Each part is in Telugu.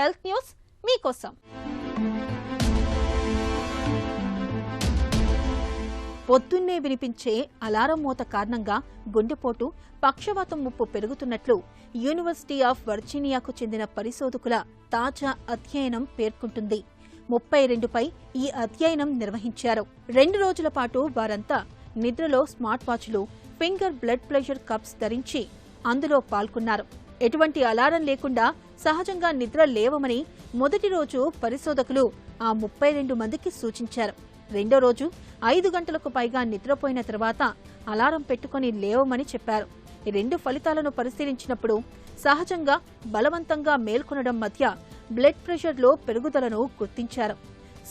హెల్త్ న్యూస్ మీకోసం. పొద్దున్నే వినిపించే అలారం మోత కారణంగా గుండెపోటు, పక్షవాతం ముప్పు పెరుగుతున్నట్లు యూనివర్సిటీ ఆఫ్ వర్జీనియాకు చెందిన పరిశోధకుల తాజా అధ్యయనం పేర్కొంటుంది. 32పై ఈ అధ్యయనం నిర్వహించారు. 2 రోజుల పాటు వారంతా నిద్రలో స్మార్ట్ వాచ్లు, ఫింగర్ బ్లడ్ ప్రెషర్ కప్స్ ధరించి అందులో పాల్గొన్నారు. ఎటువంటి అలారం లేకుండా సహజంగా నిద్ర లేవమని మొదటి రోజు పరిశోధకులు ఆ 32 మందికి సూచించారు. రెండో రోజు 5 గంటలకు పైగా నిద్రపోయిన తర్వాత అలారం పెట్టుకుని లేవమని చెప్పారు. ఈ 2 ఫలితాలను పరిశీలించినప్పుడు సహజంగా బలవంతంగా మేల్కొనడం మధ్య బ్లడ్ ప్రెషర్లో పెరుగుదలను గుర్తించారు.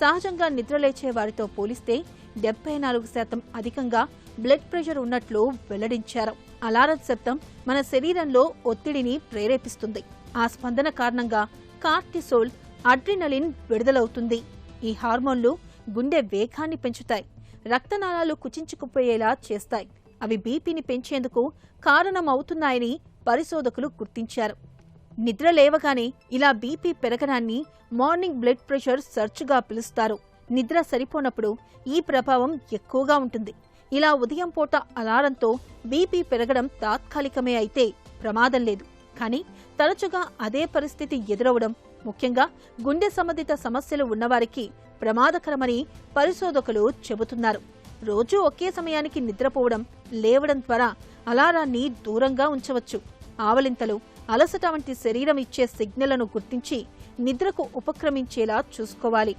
సహజంగా నిద్రలేచే వారితో పోలిస్తే 74% అధికంగా బ్లడ్ ప్రెషర్ ఉన్నట్లు వెల్లడించారు. అలారం శబ్దం మన శరీరంలో ఒత్తిడిని ప్రేరేపిస్తుంది. ఆ స్పందన కారణంగా కార్టిసోల్, అడ్రినలిన్ విడుదలవుతుంది. ఈ హార్మోన్లు గుండె వేగాన్ని పెంచుతాయి, రక్తనాళాలు కుచించుకుపోయేలా చేస్తాయి. అవి బీపీని పెంచేందుకు కారణమవుతున్నాయని పరిశోధకులు గుర్తించారు. నిద్ర లేవగానే ఇలా బీపీ పెరగడాన్ని మార్నింగ్ బ్లడ్ ప్రెషర్ సర్చ్గా పిలుస్తారు. నిద్ర సరిపోనప్పుడు ఈ ప్రభావం ఎక్కువగా ఉంటుంది. ఇలా ఉదయం పూట అలారంతో బీపీ పెరగడం తాత్కాలికమే అయితే ప్రమాదం లేదు. కానీ తరచుగా అదే పరిస్థితి ఎదురవడం, ముఖ్యంగా గుండె సంబంధిత సమస్యలు ఉన్నవారికి ప్రమాదకరమని పరిశోధకులు చెబుతున్నారు. రోజూ ఒకే సమయానికి నిద్రపోవడం, లేవడం ద్వారా అలారాన్ని దూరంగా ఉంచవచ్చు. ఆవలింతలు, అలసట వంటి శరీరం ఇచ్చే సిగ్నళ్లను గుర్తించి నిద్రకు ఉపక్రమించేలా చూసుకోవాలి.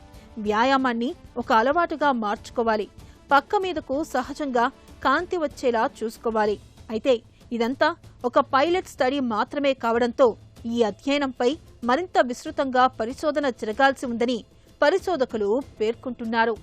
వ్యాయామాన్ని ఒక అలవాటుగా మార్చుకోవాలి. పక్క మీదకు సహజంగా కాంతి వచ్చేలా చూసుకోవాలి. అయితే ఇదంతా ఒక పైలట్ స్టడీ మాత్రమే కావడంతో ఈ అధ్యయనంపై మరింత విస్తృతంగా పరిశోధన జరగాల్సి ఉందని పరిశోధకులు పేర్కొంటున్నారు.